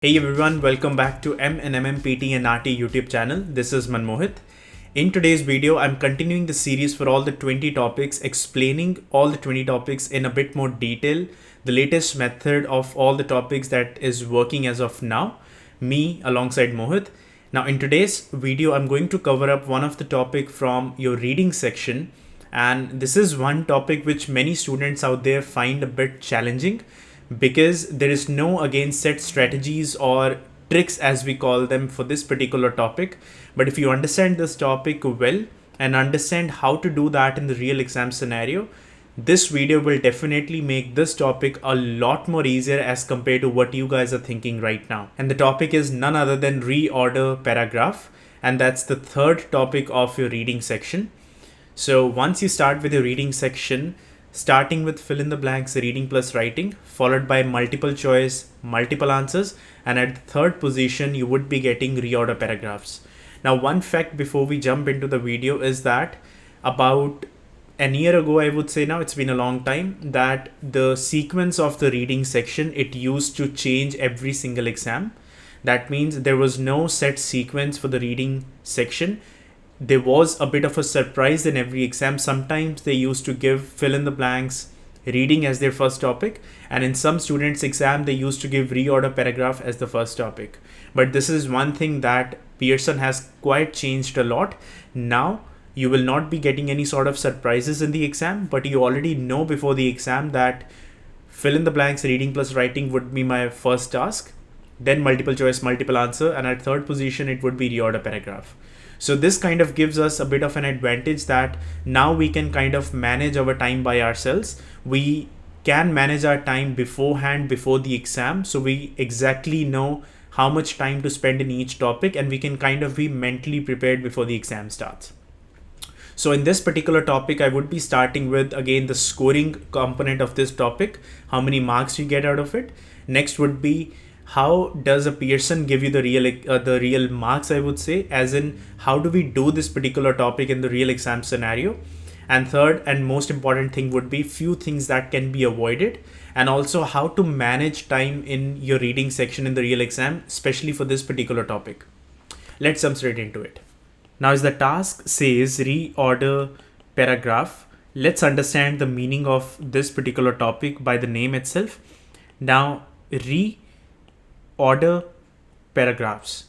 Hey everyone, welcome back to M&MM PT and NAATI YouTube channel. This is Manmohit. In today's video, I'm continuing the series for all the 20 topics, explaining all the 20 topics in a bit more detail, the latest method of all the topics that is working as of now, me alongside Mohit. Now in today's video, I'm going to cover up one of the topic from your reading section. And this is one topic which many students out there find a bit challenging because there is no again set strategies or tricks as we call them for this particular topic. But if you understand this topic well and understand how to do that in the real exam scenario, this video will definitely make this topic a lot more easier as compared to what you guys are thinking right now. And the topic is none other than reorder paragraph, and that's the third topic of your reading section. So once you start with your reading section, starting with fill in the blanks, reading plus writing, followed by multiple choice, multiple answers, and at the third position, you would be getting reorder paragraphs. Now, one fact before we jump into the video is that about an year ago, I would say now, it's been a long time, that the sequence of the reading section, it used to change every single exam. That means there was no set sequence for the reading section. There was a bit of a surprise in every exam. Sometimes they used to give fill in the blanks, reading as their first topic, and in some students' exam they used to give reorder paragraph as the first topic. But this is one thing that Pearson has quite changed a lot. Now you will not be getting any sort of surprises in the exam, but you already know before the exam that fill in the blanks, reading plus writing would be my first task, then multiple choice, multiple answer, and at third position it would be reorder paragraph. So this kind of gives us a bit of an advantage that now we can kind of manage our time by ourselves. We can manage our time beforehand, before the exam. So we exactly know how much time to spend in each topic, and we can kind of be mentally prepared before the exam starts. So in this particular topic, I would be starting with, again, the scoring component of this topic, how many marks you get out of it. Next would be, how does a Pearson give you the real marks, I would say, as in how do we do this particular topic in the real exam scenario. And third and most important thing would be few things that can be avoided, and also how to manage time in your reading section in the real exam, especially for this particular topic. Let's jump straight into it. Now as the task says reorder paragraph, let's understand the meaning of this particular topic by the name itself. Now reorder paragraphs.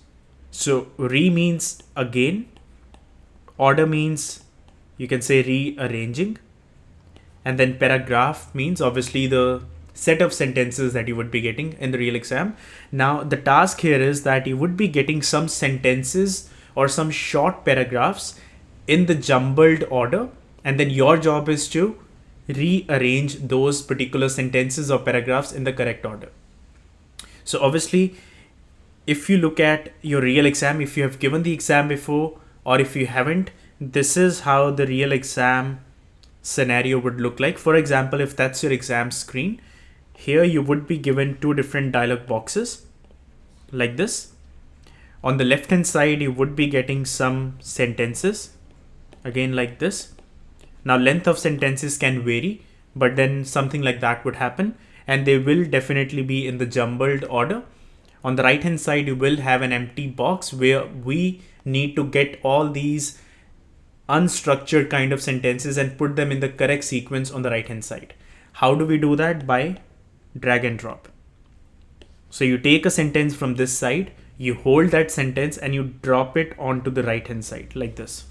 So re means again, order means you can say rearranging, and then paragraph means obviously the set of sentences that you would be getting in the real exam. Now the task here is that you would be getting some sentences or some short paragraphs in the jumbled order, and then your job is to rearrange those particular sentences or paragraphs in the correct order. So obviously, if you look at your real exam, if you have given the exam before or if you haven't, this is how the real exam scenario would look like. For example, if that's your exam screen, here you would be given two different dialog boxes like this. On the left hand side, you would be getting some sentences again like this. Now length of sentences can vary, but then something like that would happen, and they will definitely be in the jumbled order. On the right hand side, you will have an empty box where we need to get all these unstructured kind of sentences and put them in the correct sequence on the right hand side. How do we do that? By drag and drop. So you take a sentence from this side, you hold that sentence and you drop it onto the right hand side like this.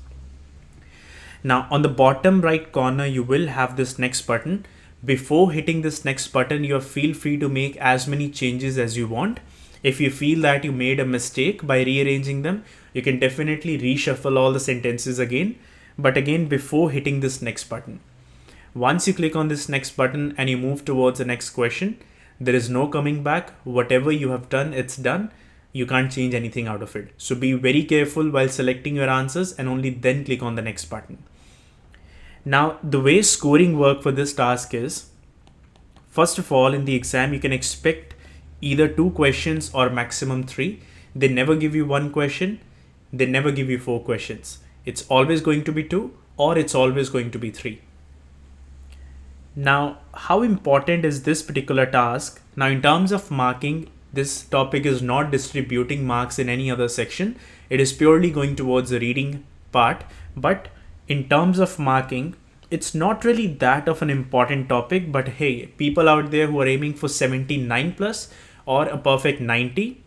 Now on the bottom right corner, you will have this next button. Before hitting this next button, you feel free to make as many changes as you want. If you feel that you made a mistake by rearranging them, you can definitely reshuffle all the sentences again. But again, before hitting this next button, once you click on this next button and you move towards the next question, there is no coming back. Whatever you have done, it's done. You can't change anything out of it. So be very careful while selecting your answers and only then click on the next button. Now, the way scoring work for this task is, first of all, in the exam, you can expect either 2 questions or maximum 3. They never give you 1 question. They never give you 4 questions. It's always going to be 2 or it's always going to be 3. Now, how important is this particular task? Now, in terms of marking, This topic is not distributing marks in any other section. It is purely going towards the reading part. But in terms of marking, it's not really that of an important topic. But hey, people out there who are aiming for 79 plus or a perfect 90,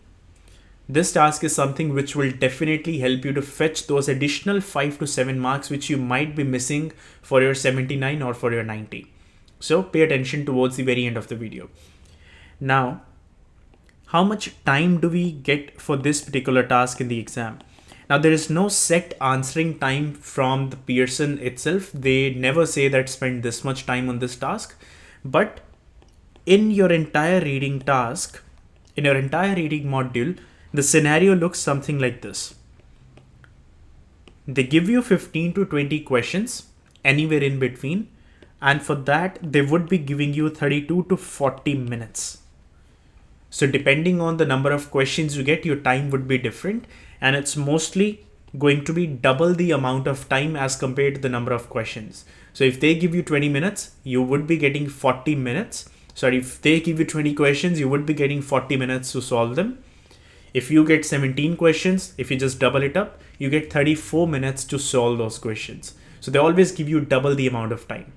this task is something which will definitely help you to fetch those additional 5 to 7 marks which you might be missing for your 79 or for your 90. So pay attention towards the very end of the video. Now, how much time do we get for this particular task in the exam? Now, there is no set answering time from the Pearson itself. They never say that spend this much time on this task. But in your entire reading task, in your entire reading module, the scenario looks something like this. They give you 15 to 20 questions, anywhere in between. And for that, they would be giving you 32 to 40 minutes. So depending on the number of questions you get, your time would be different. And it's mostly going to be double the amount of time as compared to the number of questions. So if they give you 20 minutes, you would be getting 40 minutes. Sorry, if they give you 20 questions, you would be getting 40 minutes to solve them. If you get 17 questions, if you just double it up, you get 34 minutes to solve those questions. So they always give you double the amount of time.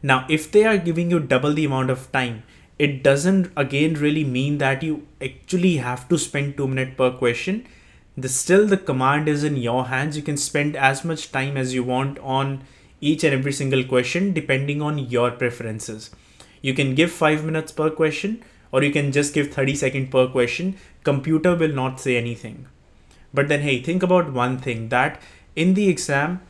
Now, if they are giving you double the amount of time, it doesn't again really mean that you actually have to spend 2 minutes per question. Still the command is in your hands. You can spend as much time as you want on each and every single question depending on your preferences. You can give 5 minutes per question, or you can just give 30 seconds per question. Computer will not say anything. But then, hey, think about one thing, that in the exam,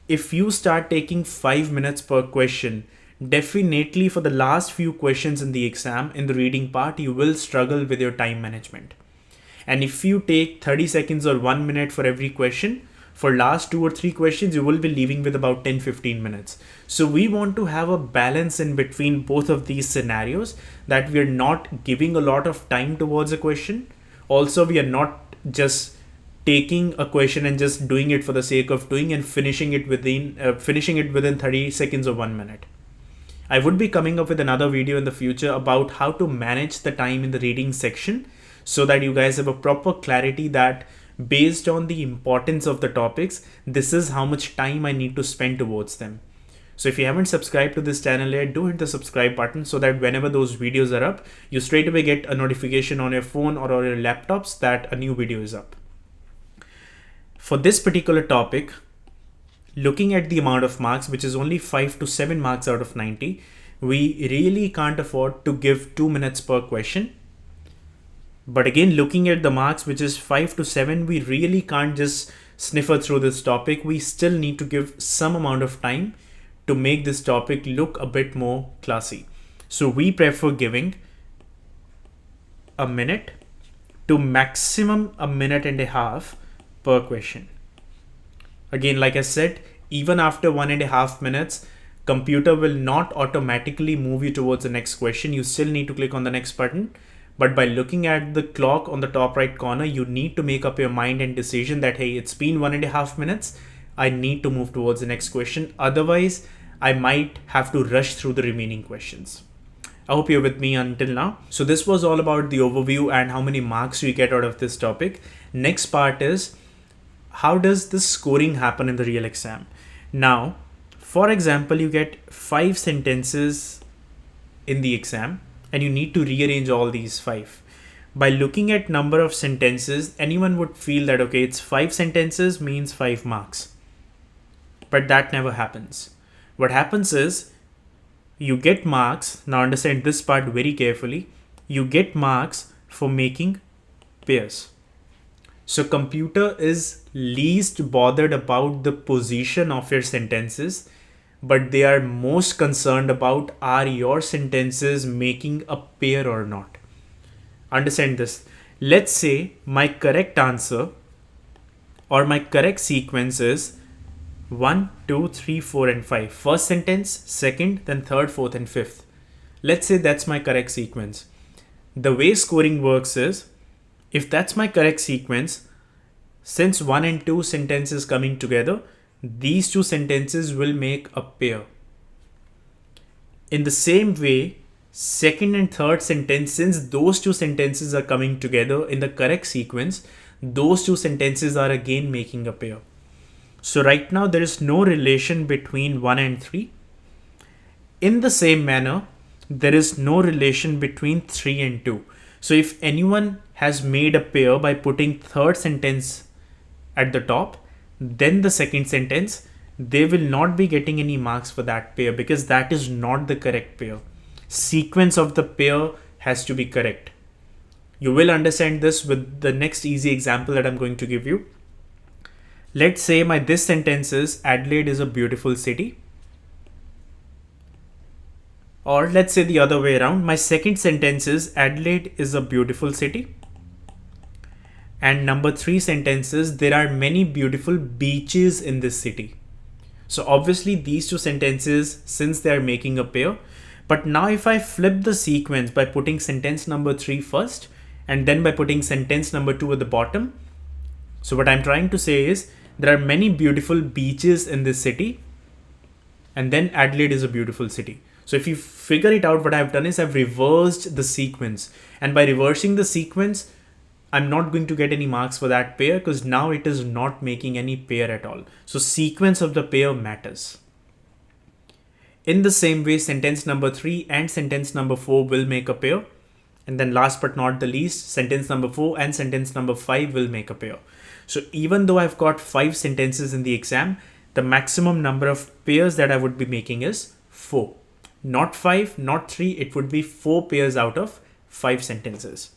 if you start taking 5 minutes per question, definitely for the last few questions in the exam, in the reading part, you will struggle with your time management. And if you take 30 seconds or 1 minute for every question, for last 2 or 3 questions, you will be leaving with about 10-15 minutes. So we want to have a balance in between both of these scenarios, that we are not giving a lot of time towards a question. Also, we are not just taking a question and just doing it for the sake of doing and finishing it within 30 seconds or 1 minute. I would be coming up with another video in the future about how to manage the time in the reading section, so that you guys have a proper clarity that based on the importance of the topics, this is how much time I need to spend towards them. So if you haven't subscribed to this channel yet, do hit the subscribe button so that whenever those videos are up, you straight away get a notification on your phone or on your laptops that a new video is up. For this particular topic, looking at the amount of marks, which is only 5 to 7 marks out of 90, we really can't afford to give 2 minutes per question. But again, looking at the marks, which is 5 to 7, we really can't just sniffer through this topic. We still need to give some amount of time to make this topic look a bit more classy. So we prefer giving a minute to maximum a minute and a half per question. Again, like I said, even after 1.5 minutes, computer will not automatically move you towards the next question. You still need to click on the next button. But by looking at the clock on the top right corner, you need to make up your mind and decision that, hey, it's been 1.5 minutes. I need to move towards the next question. Otherwise, I might have to rush through the remaining questions. I hope you're with me until now. So this was all about the overview and how many marks you get out of this topic. Next part is, how does this scoring happen in the real exam? Now, for example, you get 5 sentences in the exam, and you need to rearrange all these 5. By looking at number of sentences, anyone would feel that, okay, it's 5 sentences means 5 marks. But that never happens. What happens is, you get marks. Now understand this part very carefully. You get marks for making pairs. So computer is least bothered about the position of your sentences, but they are most concerned about, are your sentences making a pair or not? Understand this. Let's say my correct answer or my correct sequence is 1, 2, 3, 4, and 5. First sentence, second, then third, fourth, and fifth. Let's say that's my correct sequence. The way scoring works is, if that's my correct sequence, since 1 and 2 sentences coming together, these 2 sentences will make a pair. In the same way, second and third sentence, since those two sentences are coming together in the correct sequence, those two sentences are again making a pair. So right now there is no relation between 1 and 3. In the same manner, there is no relation between 3 and 2. So if anyone has made a pair by putting third sentence at the top, then the second sentence, they will not be getting any marks for that pair because that is not the correct pair. Sequence of the pair has to be correct. You will understand this with the next easy example that I'm going to give you. Let's say this sentence is Adelaide is a beautiful city. Or let's say the other way around. My second sentence is Adelaide is a beautiful city. And number 3 sentence is there are many beautiful beaches in this city. So obviously these two sentences, since they are making a pair, but now if I flip the sequence by putting sentence number 3 first and then by putting sentence number 2 at the bottom. So what I'm trying to say is there are many beautiful beaches in this city and then Adelaide is a beautiful city. So if you figure it out, what I've done is I've reversed the sequence, and by reversing the sequence, I'm not going to get any marks for that pair because now it is not making any pair at all. So sequence of the pair matters. In the same way, sentence number 3 and sentence number 4 will make a pair. And then last but not the least, sentence number 4 and sentence number 5 will make a pair. So even though I've got 5 sentences in the exam, the maximum number of pairs that I would be making is 4. Not 5, not 3, it would be 4 pairs out of 5 sentences.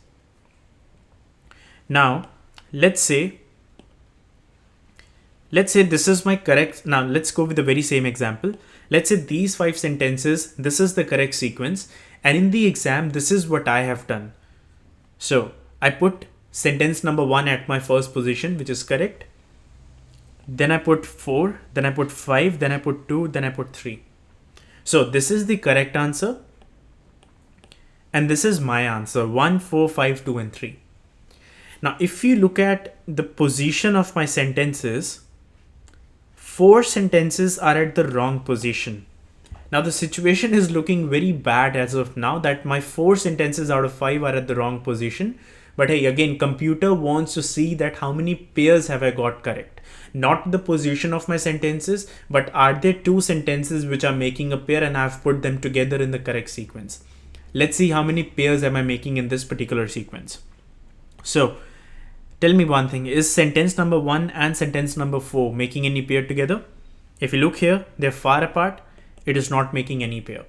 Now, let's say this is my correct. Now let's go with the very same example. Let's say these 5 sentences, this is the correct sequence. And in the exam, this is what I have done. So I put sentence number 1 at my first position, which is correct. Then I put 4, then I put 5, then I put 2, then I put 3. So this is the correct answer. And this is my answer, 1, 4, 5, 2, and 3. Now, if you look at the position of my sentences, 4 sentences are at the wrong position. Now, the situation is looking very bad as of now that my 4 sentences out of 5 are at the wrong position. But hey, again, computer wants to see that how many pairs have I got correct. Not the position of my sentences, but are there 2 sentences which are making a pair and I've put them together in the correct sequence. Let's see how many pairs am I making in this particular sequence. So tell me one thing, is sentence number 1 and sentence number 4 making any pair together? If you look here, they're far apart. It is not making any pair.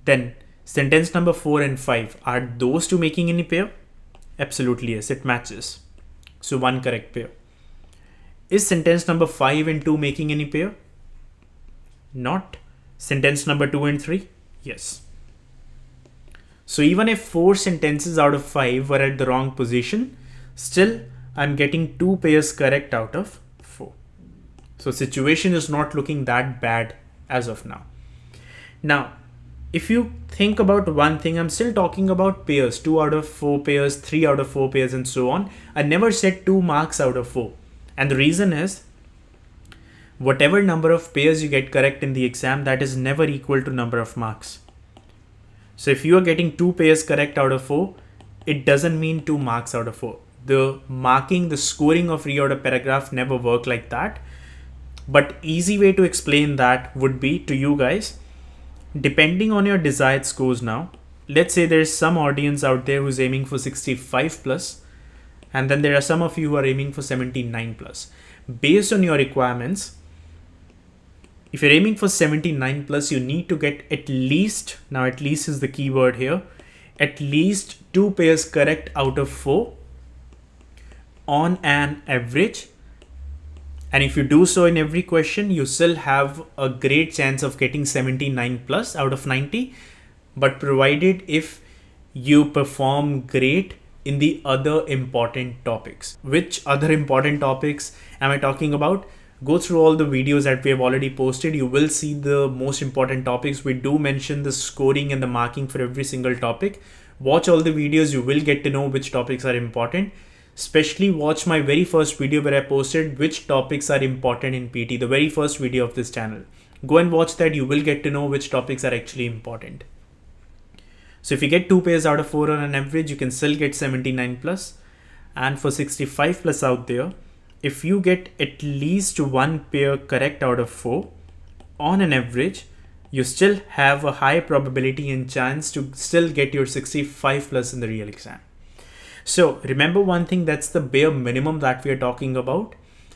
Then sentence number 4 and 5, are those 2 making any pair? Absolutely yes, it matches. So 1 correct pair. Is sentence number 5 and 2 making any pair? Not. Sentence number 2 and 3? Yes. So even if 4 sentences out of 5 were at the wrong position, still I'm getting 2 pairs correct out of 4. So situation is not looking that bad as of now. Now, if you think about one thing, I'm still talking about pairs, 2 out of 4 pairs, 3 out of 4 pairs, and so on. I never said 2 marks out of 4. And the reason is, whatever number of pairs you get correct in the exam, that is never equal to number of marks. So if you are getting 2 pairs correct out of 4, it doesn't mean 2 marks out of 4. The marking, the scoring of reorder paragraph never work like that. But easy way to explain that would be to you guys, depending on your desired scores now. Let's say there's some audience out there who's aiming for 65 plus. And then there are some of you who are aiming for 79 plus. Based on your requirements, if you're aiming for 79 plus, you need to get at least, now at least is the key word here, at least 2 pairs correct out of 4 on an average. And if you do so in every question, you still have a great chance of getting 79 plus out of 90, but provided if you perform great in the other important topics. Which other important topics am I talking about? Go through all the videos that we have already posted. You will see the most important topics. We do mention the scoring and the marking for every single topic. Watch all the videos. You will get to know which topics are important. Especially watch my very first video where I posted which topics are important in PT, the very first video of this channel. Go and watch that. You will get to know which topics are actually important. So if you get 2 pairs out of 4 on an average, you can still get 79 plus. And for 65 plus out there, if you get at least 1 pair correct out of 4 on an average, you still have a high probability and chance to still get your 65 plus in the real exam. So remember one thing, that's the bare minimum that we are talking about.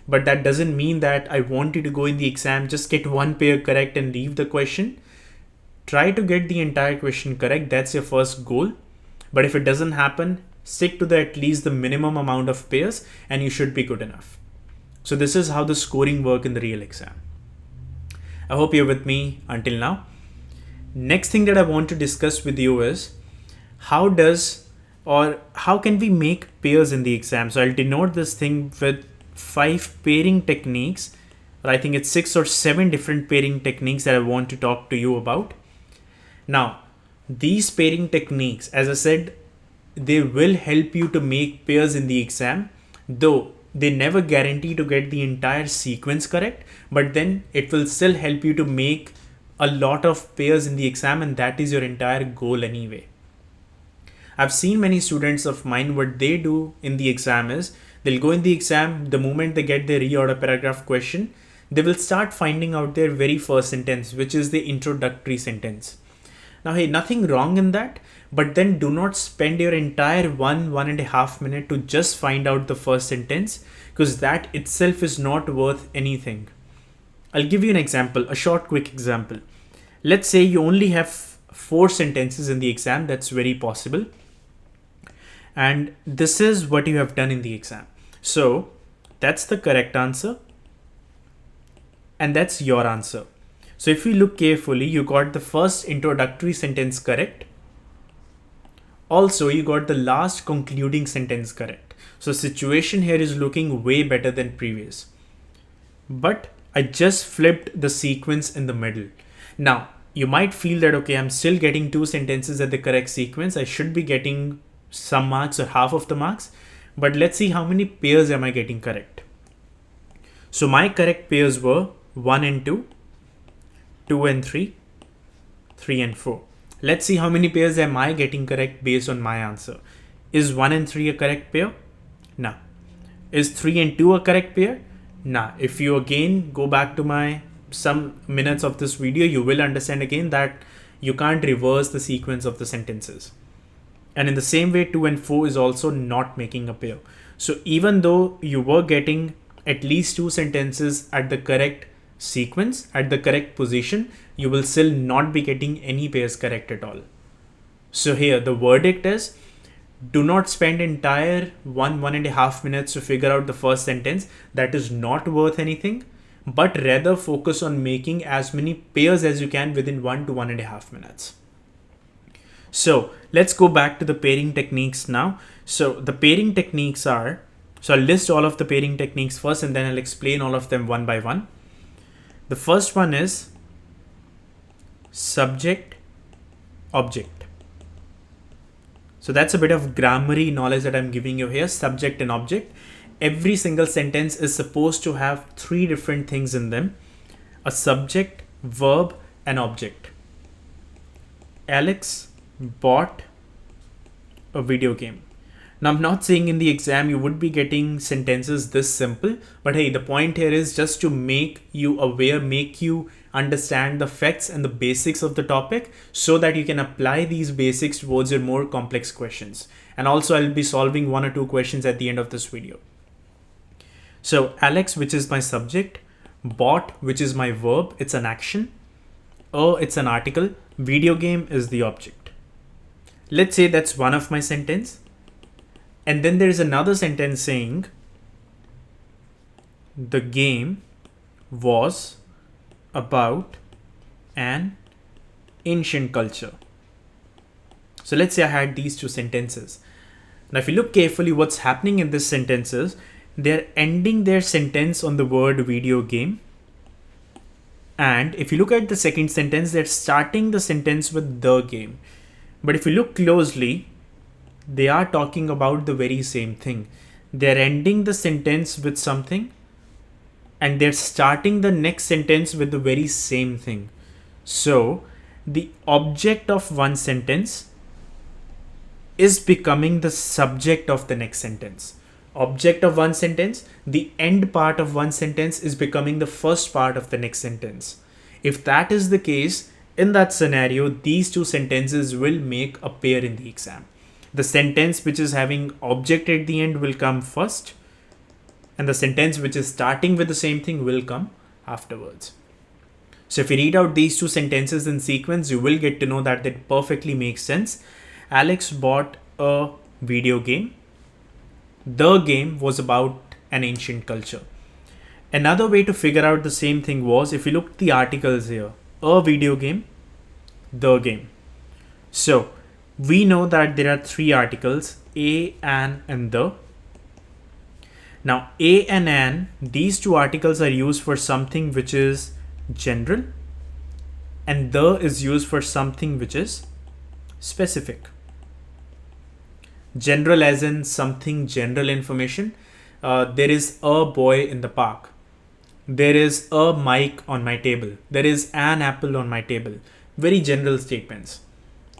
But that doesn't mean that I want you to go in the exam, just get 1 pair correct and leave the question. Try to get the entire question correct. That's your first goal. But if it doesn't happen, stick to at least the minimum amount of pairs and you should be good enough. So this is how the scoring works in the real exam. I hope you're with me until now. Next thing that I want to discuss with you is how can we make pairs in the exam? So I'll denote this thing with 5 pairing techniques. I think it's 6 or 7 different pairing techniques that I want to talk to you about. Now, these pairing techniques, as I said, they will help you to make pairs in the exam, though they never guarantee to get the entire sequence correct, but then it will still help you to make a lot of pairs in the exam, and that is your entire goal anyway. I've seen many students of mine, what they do in the exam is, they'll go in the exam, the moment they get their reorder paragraph question, they will start finding out their very first sentence, which is the introductory sentence. Now, hey, nothing wrong in that, but then do not spend your entire 1.5 minutes to just find out the first sentence, because that itself is not worth anything. I'll give you an example, a short, quick example. Let's say you only have 4 sentences in the exam. That's very possible. And this is what you have done in the exam. So that's the correct answer. And that's your answer. So if you look carefully, you got the first introductory sentence correct. Also, you got the last concluding sentence correct. So situation here is looking way better than previous. But I just flipped the sequence in the middle. Now, you might feel that, okay, I'm still getting 2 sentences at the correct sequence. I should be getting some marks or half of the marks. But let's see how many pairs am I getting correct. So my correct pairs were 1 and 2, 2 and 3, 3 and 4. Let's see how many pairs am I getting correct based on my answer. Is 1 and 3 a correct pair? No. Is 3 and 2 a correct pair? No. If you again go back to some minutes of this video, you will understand again that you can't reverse the sequence of the sentences. And in the same way, 2 and 4 is also not making a pair. So even though you were getting at least 2 sentences at the correct sequence, at the correct position, you will still not be getting any pairs correct at all. So here the verdict is, do not spend entire 1.5 minutes to figure out the first sentence. That is not worth anything, but rather focus on making as many pairs as you can within 1 to 1.5 minutes. So let's go back to the pairing techniques now. So the pairing techniques are, so I'll list all of the pairing techniques first and then I'll explain all of them one by one. The first one is subject, object. So that's a bit of grammary knowledge that I'm giving you here, subject and object. Every single sentence is supposed to have 3 different things in them: a subject, verb, and object. Alex bought a video game. Now, I'm not saying in the exam you would be getting sentences this simple, but hey, the point here is just to make you aware, make you understand the facts and the basics of the topic so that you can apply these basics towards your more complex questions. And also I'll be solving 1 or 2 questions at the end of this video. So Alex, which is my subject, bought, which is my verb, it's an action, it's an article, video game is the object. Let's say that's one of my sentence. And then there is another sentence saying the game was about an ancient culture. So let's say I had these 2 sentences. Now, if you look carefully, what's happening in this sentence is they're ending their sentence on the word video game. And if you look at the second sentence, they're starting the sentence with the game. But if you look closely, they are talking about the very same thing. They're ending the sentence with something and they're starting the next sentence with the very same thing. So the object of one sentence is becoming the subject of the next sentence. Object of one sentence, the end part of one sentence is becoming the first part of the next sentence. If that is the case, in that scenario, these two sentences will make a pair in the exam. The sentence which is having object at the end will come first, and the sentence which is starting with the same thing will come afterwards. So if you read out these two sentences in sequence, you will get to know that it perfectly makes sense. Alex bought a video game. The game was about an ancient culture. Another way to figure out the same thing was, if you look at the articles here, a video game, the game. So we know that there are three articles, a, an, and the. Now a and an, these two articles are used for something which is general, and the is used for something which is specific. General as in something general information. There is a boy in the park. There is a mic on my table. There is an apple on my table. Very general statements.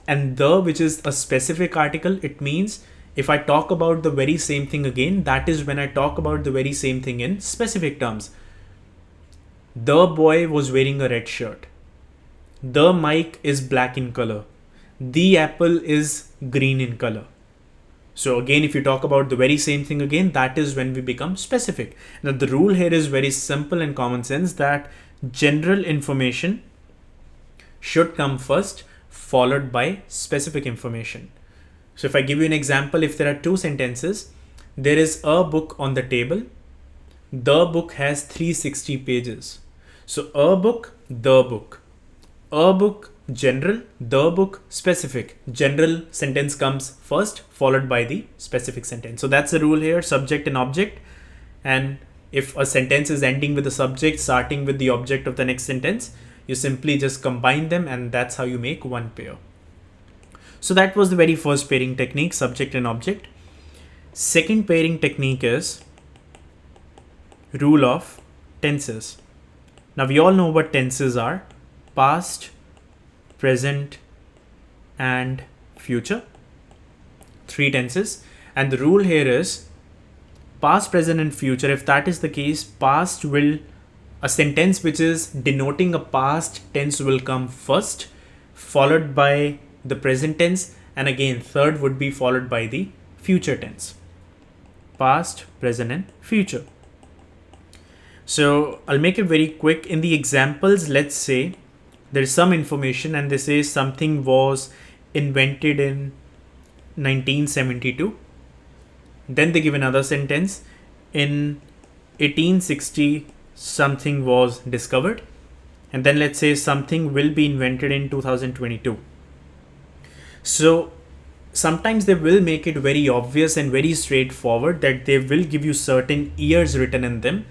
And the, which is a specific article, it means if I talk about the very same thing again, that is when I talk about the very same thing in specific terms. The boy was wearing a red shirt. The mic is black in color. The apple is green in color. So again, if you talk about the very same thing again, that is when we become specific. Now the rule here is very simple and common sense, that general information should come first, followed by specific information. So if I give you an example, if there are two sentences, there is a book on the table. The book has 360 pages. So a book, the book. A book, general, the book, specific. General sentence comes first, followed by the specific sentence. So that's the rule here, subject and object. And if a sentence is ending with the subject, starting with the object of the next sentence, you simply just combine them, and that's how you make one pair. So that was the very first pairing technique, subject and object. Second pairing technique is rule of tenses. Now we all know what tenses are: past, present, and future. Three tenses. And the rule here is past, present, and future. If that is the case, past will, a sentence which is denoting a past tense will come first, followed by the present tense, and again third would be followed by the future tense. Past, present, and future. So I'll make it very quick. In the examples, let's say there is some information and they say something was invented in 1972. Then they give another sentence, in 1860 something was discovered. And then let's say something will be invented in 2022. So sometimes they will make it very obvious and very straightforward that they will give you certain years written in them.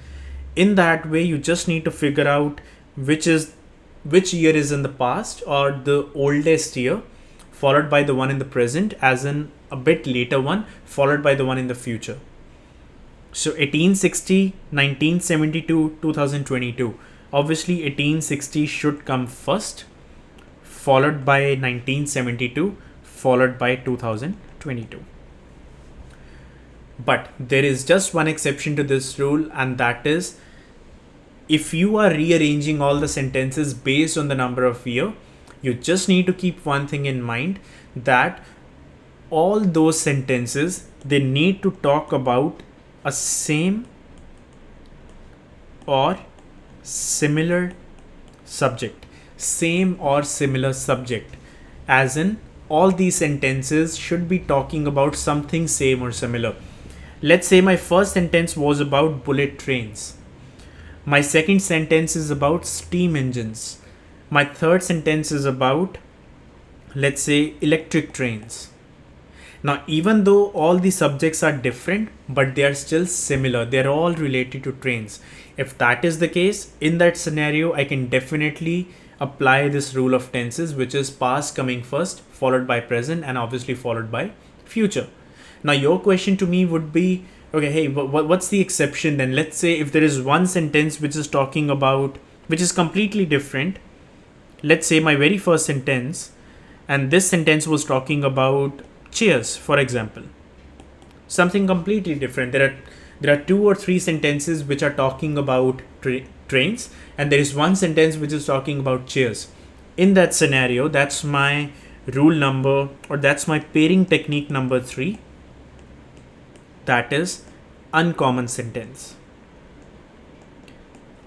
In that way, you just need to figure out which year is in the past or the oldest year, followed by the one in the present, as in a bit later one, followed by the one in the future. So 1860, 1972, 2022. Obviously 1860 should come first, followed by 1972, followed by 2022. But there is just one exception to this rule, and that is if you are rearranging all the sentences based on the number of year, you just need to keep one thing in mind, that all those sentences, they need to talk about a same or similar subject. Same or similar subject, as in all these sentences should be talking about something same or similar. Let's say my first sentence was about bullet trains. My second sentence is about steam engines. My third sentence is about, let's say, electric trains. Now, even though all the subjects are different, but they are still similar. They're all related to trains. If that is the case, in that scenario, I can definitely apply this rule of tenses, which is past coming first, followed by present, and obviously followed by future. Now, your question to me would be, okay, hey, what's the exception then? Let's say if there is one sentence which is talking about, which is completely different. Let's say my very first sentence, and this sentence was talking about cheers, for example. Something completely different. There are 2 or 3 sentences which are talking about trains, and there is one sentence which is talking about cheers. In that scenario, that's my rule number, or that's my pairing technique number 3. That is uncommon sentence.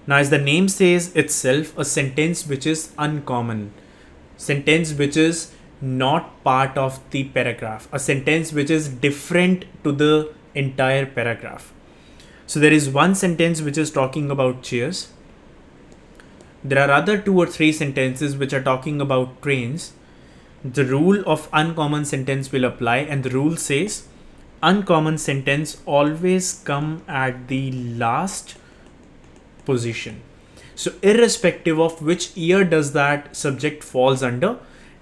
Now, as the name says itself, a sentence which is uncommon, sentence which is not part of the paragraph, a sentence which is different to the entire paragraph. So there is one sentence which is talking about cheers. There are other 2 or 3 sentences which are talking about trains. The rule of uncommon sentence will apply, and the rule says uncommon sentence always come at the last position. So irrespective of which year does that subject falls under,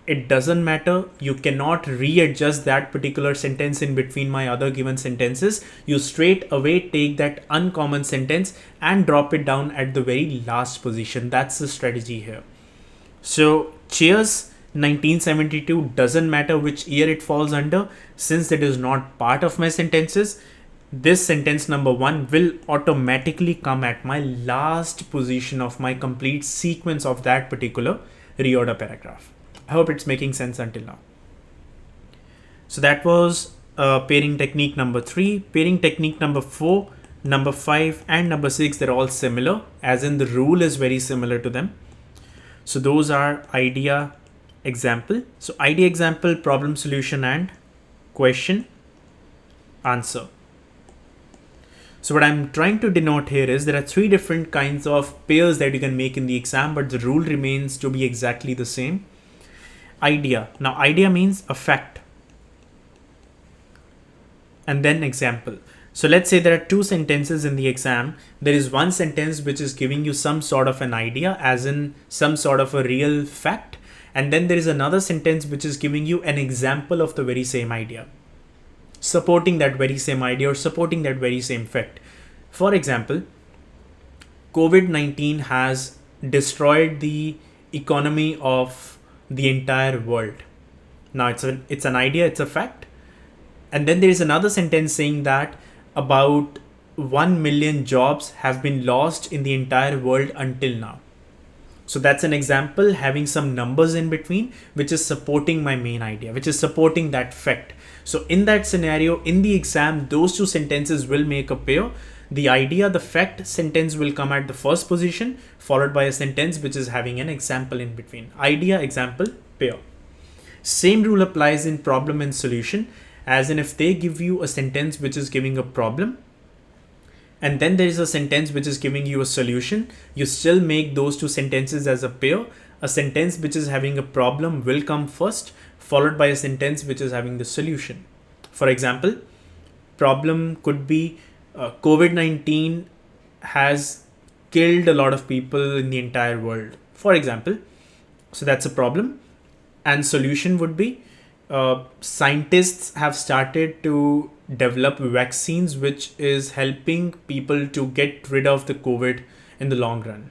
it doesn't matter. You cannot readjust that particular sentence in between my other given sentences. You straight away take that uncommon sentence and drop it down at the very last position. That's the strategy here. So cheers 1972 doesn't matter which year it falls under, since it is not part of my sentences. This sentence number 1 will automatically come at my last position of my complete sequence of that particular reorder paragraph. I hope it's making sense until now. So that was pairing technique number 3. Pairing technique number 4, number 5, and number 6, they're all similar, as in the rule is very similar to them. So those are idea, example. So idea, example, problem, solution, and question, answer. So what I'm trying to denote here is there are 3 different kinds of pairs that you can make in the exam, but the rule remains to be exactly the same. Idea. Now idea means a fact. And then example. So let's say there are 2 sentences in the exam. There is one sentence which is giving you some sort of an idea, as in some sort of a real fact. And then there is another sentence which is giving you an example of the very same idea, supporting that very same idea or supporting that very same fact. For example, COVID-19 has destroyed the economy of the entire world. Now it's an idea, it's a fact. And then there is another sentence saying that about 1 million jobs have been lost in the entire world until now. So that's an example having some numbers in between, which is supporting my main idea, which is supporting that fact. So in that scenario, in the exam, those 2 sentences will make a pair. The idea, the fact sentence will come at the first position, followed by a sentence which is having an example in between. Idea, example, pair. Same rule applies in problem and solution, as in if they give you a sentence which is giving a problem, and then there is a sentence which is giving you a solution, you still make those 2 sentences as a pair. A sentence which is having a problem will come first, followed by a sentence which is having the solution. For example, problem could be COVID-19 has killed a lot of people in the entire world, for example. So that's a problem. And solution would be scientists have started to develop vaccines which is helping people to get rid of the COVID in the long run.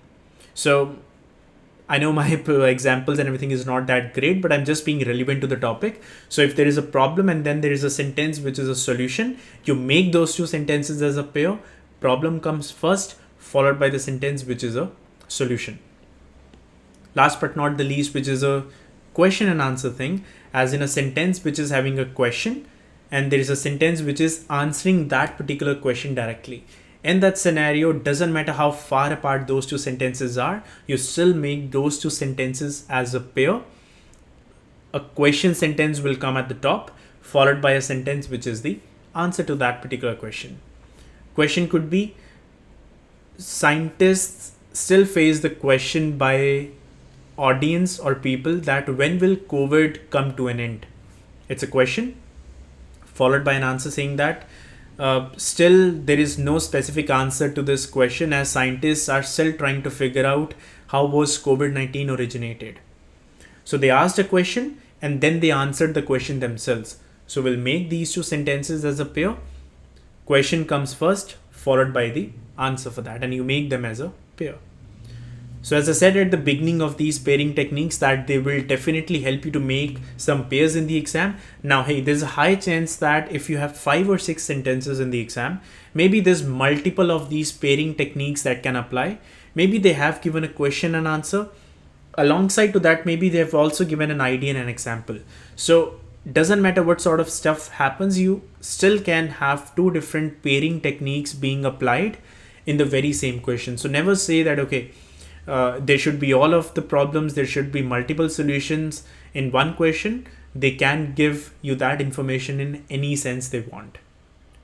So I know my examples and everything is not that great, but I'm just being relevant to the topic. So if there is a problem and then there is a sentence which is a solution, you make those 2 sentences as a pair. Problem comes first, followed by the sentence which is a solution. Last but not the least, which is a question and answer thing, as in a sentence which is having a question and there is a sentence which is answering that particular question directly. In that scenario, doesn't matter how far apart those 2 sentences are, you still make those 2 sentences as a pair. A question sentence will come at the top, followed by a sentence which is the answer to that particular question. Question could be, scientists still face the question by audience or people that when will COVID come to an end? It's a question, followed by an answer saying that still there is no specific answer to this question, as scientists are still trying to figure out how was COVID-19 originated. So they asked a question and then they answered the question themselves. So we'll make these 2 sentences as a pair. Question comes first, followed by the answer for that, and you make them as a pair. So as I said at the beginning of these pairing techniques that they will definitely help you to make some pairs in the exam. Now, hey, there's a high chance that if you have 5 or 6 sentences in the exam, maybe there's multiple of these pairing techniques that can apply. Maybe they have given a question and answer. Alongside to that, maybe they have also given an idea and an example. So doesn't matter what sort of stuff happens, you still can have two different pairing techniques being applied in the very same question. So never say that, okay, there should be all of the problems, there should be multiple solutions in one question. They can give you that information in any sense they want.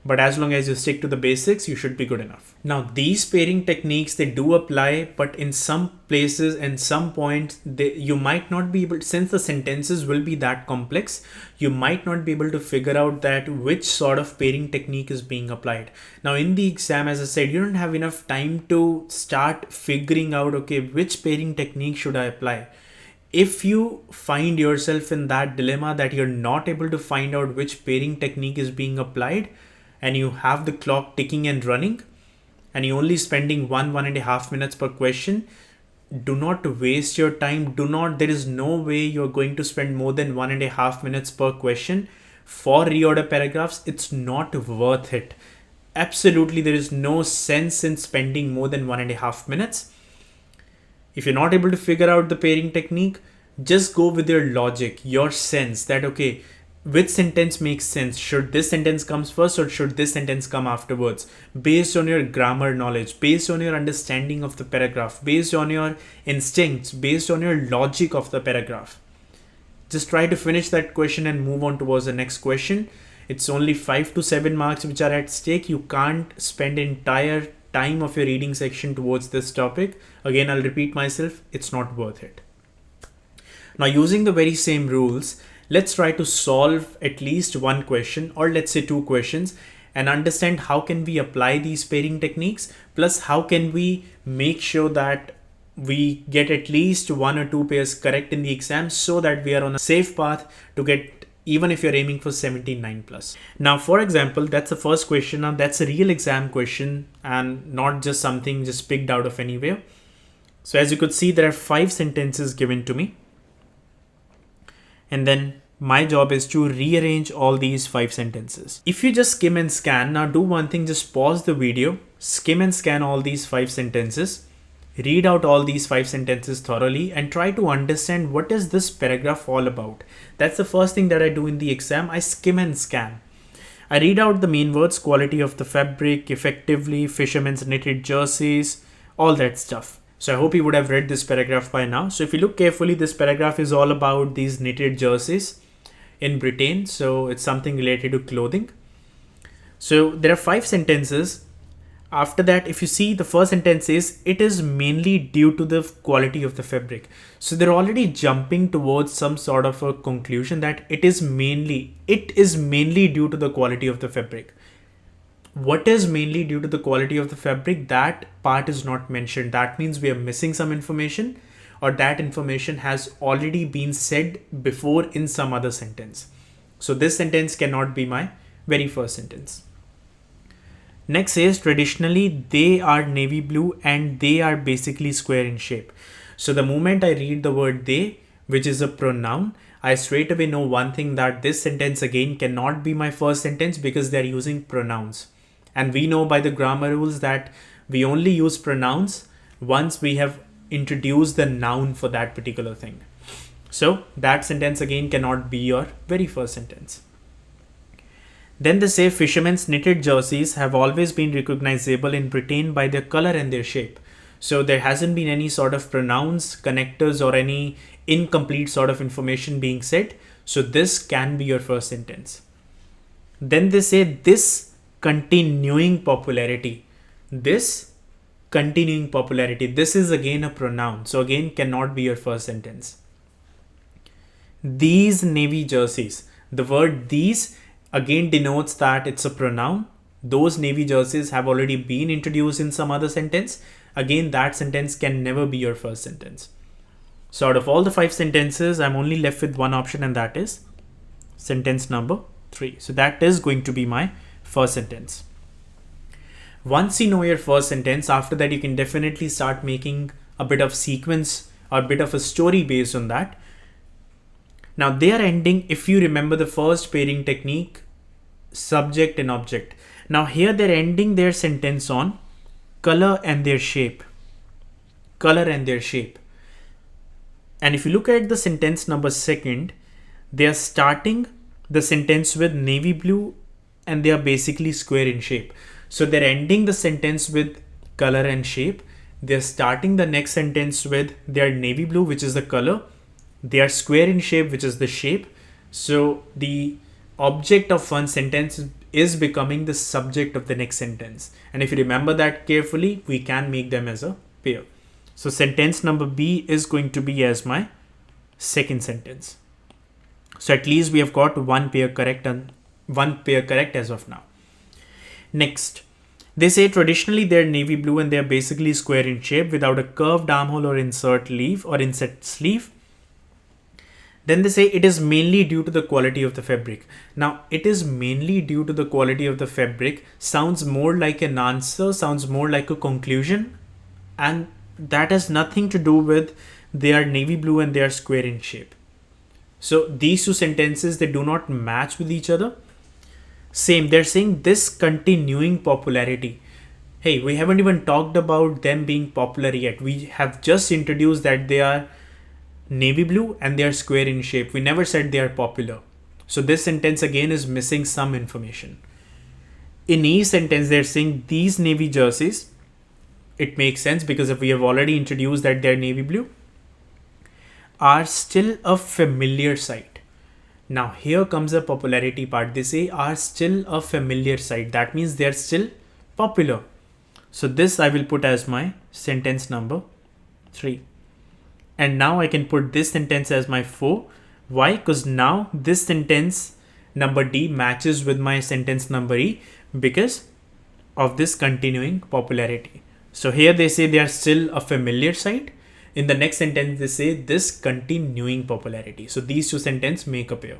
But as long as you stick to the basics, you should be good enough. Now, these pairing techniques, they do apply, but in some places and some points, you might not be able, since the sentences will be that complex, you might not be able to figure out that which sort of pairing technique is being applied. Now, in the exam, as I said, you don't have enough time to start figuring out, okay, which pairing technique should I apply? If you find yourself in that dilemma that you're not able to find out which pairing technique is being applied, and you have the clock ticking and running, and you're only spending 1.5 minutes per question, do not waste your time. There is no way you're going to spend more than 1.5 minutes per question for reorder paragraphs. It's not worth it. Absolutely, there is no sense in spending more than 1.5 minutes. If you're not able to figure out the pairing technique, just go with your logic, your sense that, okay, which sentence makes sense? Should this sentence comes first or should this sentence come afterwards? Based on your grammar knowledge, based on your understanding of the paragraph, based on your instincts, based on your logic of the paragraph. Just try to finish that question and move on towards the next question. It's only 5 to 7 marks which are at stake. You can't spend entire time of your reading section towards this topic. Again, I'll repeat myself, it's not worth it. Now, using the very same rules, let's try to solve at least one question, or let's say 2 questions, and understand how can we apply these pairing techniques, plus how can we make sure that we get at least 1 or 2 pairs correct in the exam, so that we are on a safe path to get, even if you're aiming for 79 plus. Now, for example, that's the first question. Now, that's a real exam question and not just something just picked out of anywhere. So as you could see, there are 5 sentences given to me. And then my job is to rearrange all these 5 sentences. If you just skim and scan, now do one thing, just pause the video, skim and scan all these 5 sentences, read out all these 5 sentences thoroughly, and try to understand what is this paragraph all about. That's the first thing that I do in the exam. I skim and scan. I read out the main words, quality of the fabric, effectively, fishermen's knitted jerseys, all that stuff. So I hope you would have read this paragraph by now. So if you look carefully, this paragraph is all about these knitted jerseys in Britain. So it's something related to clothing. So there are 5 sentences. After that, if you see, the first sentence is, it is mainly due to the quality of the fabric. So they're already jumping towards some sort of a conclusion that it is mainly due to the quality of the fabric. What is mainly due to the quality of the fabric? That part is not mentioned. That means we are missing some information, or that information has already been said before in some other sentence. So this sentence cannot be my very first sentence. Next says, traditionally they are navy blue and they are basically square in shape. So the moment I read the word they, which is a pronoun, I straight away know one thing, that this sentence again cannot be my first sentence because they're using pronouns. And we know by the grammar rules that we only use pronouns once we have introduced the noun for that particular thing. So that sentence again cannot be your very first sentence. Then they say, fishermen's knitted jerseys have always been recognizable in Britain by their color and their shape. So there hasn't been any sort of pronouns, connectors, or any incomplete sort of information being said. So this can be your first sentence. Then they say, this continuing popularity. This continuing popularity. This is again a pronoun. So again cannot be your first sentence. These navy jerseys. The word these again denotes that it's a pronoun. Those navy jerseys have already been introduced in some other sentence. Again, that sentence can never be your first sentence. So out of all the 5 sentences, I'm only left with one option, and that is sentence number 3. So that is going to be my first sentence. Once you know your first sentence, after that you can definitely start making a bit of sequence or a bit of a story based on that. Now they are ending, if you remember the first pairing technique, subject and object. Now here they're ending their sentence on color and their shape. Color and their shape. And if you look at the sentence number second, they are starting the sentence with navy blue and they are basically square in shape. So they're ending the sentence with color and shape. They're starting the next sentence with their navy blue, which is the color. They are square in shape, which is the shape. So the object of one sentence is becoming the subject of the next sentence. And if you remember that carefully, we can make them as a pair. So sentence number B is going to be as my second sentence. So at least we have got one pair correct and one pair correct as of now. Next, they say traditionally they're navy blue and they're basically square in shape without a curved armhole or insert sleeve. Then they say it is mainly due to the quality of the fabric. Now, it is mainly due to the quality of the fabric sounds more like an answer, sounds more like a conclusion, and that has nothing to do with they are navy blue and they are square in shape. So these two sentences, they do not match with each other. Same, they're saying this continuing popularity. Hey, we haven't even talked about them being popular yet. We have just introduced that they are navy blue and they are square in shape. We never said they are popular. So this sentence again is missing some information. In each sentence, they're saying these navy jerseys. It makes sense because if we have already introduced that they're navy blue, are still a familiar sight. Now here comes the popularity part. They say are still a familiar sight. That means they're still popular. So this I will put as my sentence number 3. And now I can put this sentence as my 4. Why? Because now this sentence number D matches with my sentence number E because of this continuing popularity. So here they say they are still a familiar sight. In the next sentence, they say this continuing popularity. So these two sentences make a pair.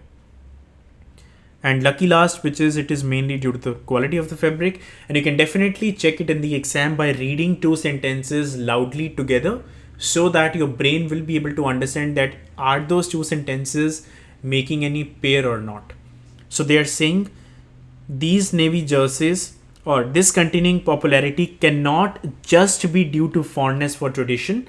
And lucky last, which is it is mainly due to the quality of the fabric. And you can definitely check it in the exam by reading two sentences loudly together so that your brain will be able to understand that are those two sentences making any pair or not. So they are saying these navy jerseys or this continuing popularity cannot just be due to fondness for tradition.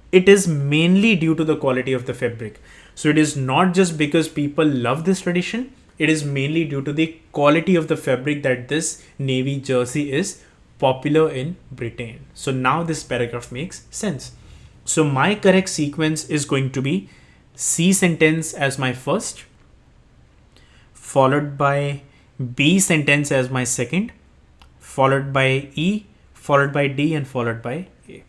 It is mainly due to the quality of the fabric. So it is not just because people love this tradition. It is mainly due to the quality of the fabric that this navy jersey is popular in Britain. So now this paragraph makes sense. So my correct sequence is going to be C sentence as my first, followed by B sentence as my second, followed by E, followed by D, and followed by A.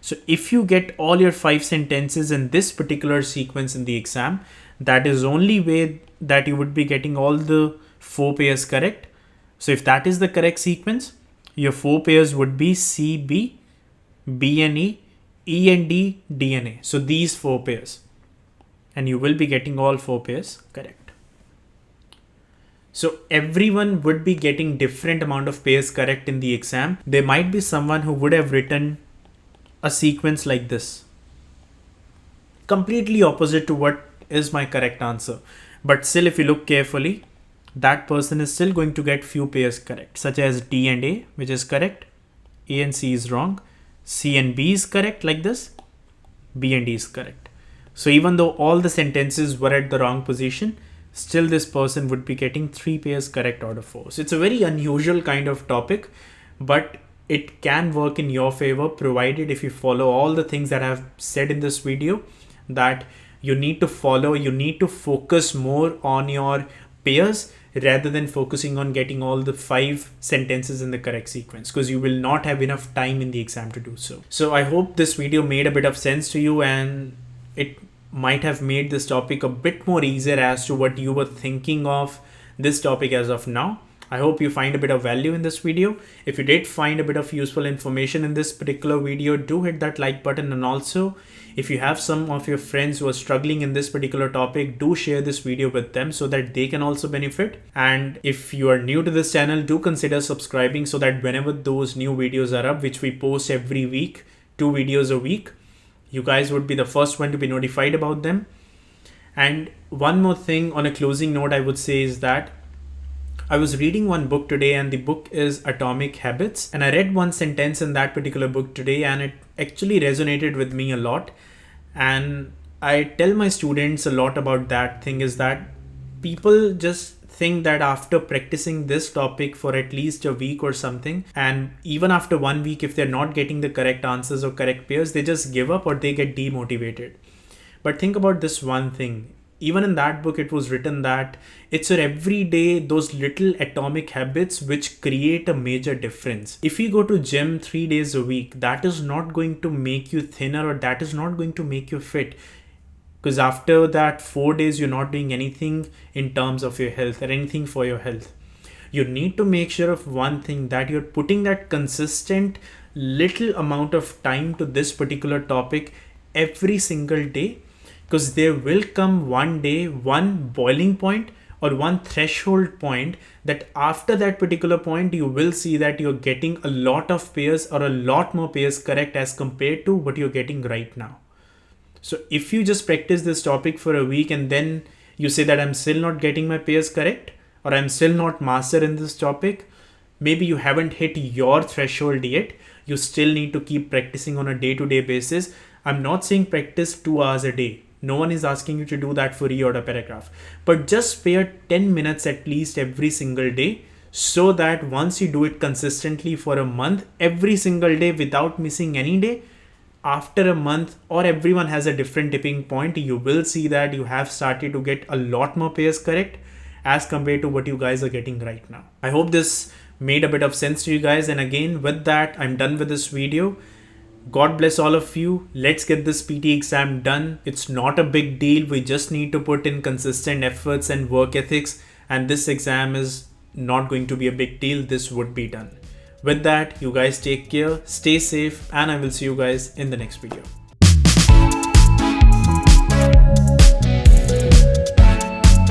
So if you get all your 5 sentences in this particular sequence in the exam, that is only way that you would be getting all the 4 pairs correct. So if that is the correct sequence, your 4 pairs would be C, B, B and E, E and D, D and A. So these 4 pairs. And you will be getting all 4 pairs correct. So everyone would be getting different amount of pairs correct in the exam. There might be someone who would have written a sequence like this, completely opposite to what is my correct answer. But still, if you look carefully, that person is still going to get few pairs correct, such as D and A, which is correct. A and C is wrong. C and B is correct like this. B and D is correct. So even though all the sentences were at the wrong position, still this person would be getting 3 pairs correct out of 4. So it's a very unusual kind of topic, but it can work in your favor provided if you follow all the things that I've said in this video, that you need to follow, you need to focus more on your pairs rather than focusing on getting all the 5 sentences in the correct sequence, because you will not have enough time in the exam to do so. So I hope this video made a bit of sense to you and it might have made this topic a bit more easier as to what you were thinking of this topic as of now. I hope you find a bit of value in this video. If you did find a bit of useful information in this particular video, do hit that like button. And also, if you have some of your friends who are struggling in this particular topic, do share this video with them so that they can also benefit. And if you are new to this channel, do consider subscribing so that whenever those new videos are up, which we post every week, 2 videos a week. You guys would be the first one to be notified about them. And one more thing on a closing note, I would say is that I was reading one book today, and the book is Atomic Habits. And I read one sentence in that particular book today, and it actually resonated with me a lot. And I tell my students a lot about that thing, is that people just think that after practicing this topic for at least a week or something, and even after 1 week, if they're not getting the correct answers or correct pairs, they just give up or they get demotivated. But think about this one thing. Even in that book, it was written that it's your everyday, those little atomic habits which create a major difference. If you go to gym 3 days a week, that is not going to make you thinner, or that is not going to make you fit. Because after that 4 days, you're not doing anything in terms of your health or anything for your health. You need to make sure of one thing, that you're putting that consistent little amount of time to this particular topic every single day. Because there will come one day, one boiling point or one threshold point, that after that particular point, you will see that you're getting a lot of pairs or a lot more pairs correct as compared to what you're getting right now. So if you just practice this topic for a week and then you say that I'm still not getting my pairs correct, or I'm still not master in this topic, maybe you haven't hit your threshold yet. You still need to keep practicing on a day-to-day basis. I'm not saying practice 2 hours a day. No one is asking you to do that for reorder paragraph, but just spare 10 minutes at least every single day, so that once you do it consistently for a month, every single day without missing any day, after a month, or everyone has a different tipping point, you will see that you have started to get a lot more pairs correct as compared to what you guys are getting right now. I hope this made a bit of sense to you guys. And again, with that, I'm done with this video. God bless all of you. Let's get this PTE exam done. It's not a big deal. We just need to put in consistent efforts and work ethics. And this exam is not going to be a big deal. This would be done. With that, you guys take care, stay safe, and I will see you guys in the next video.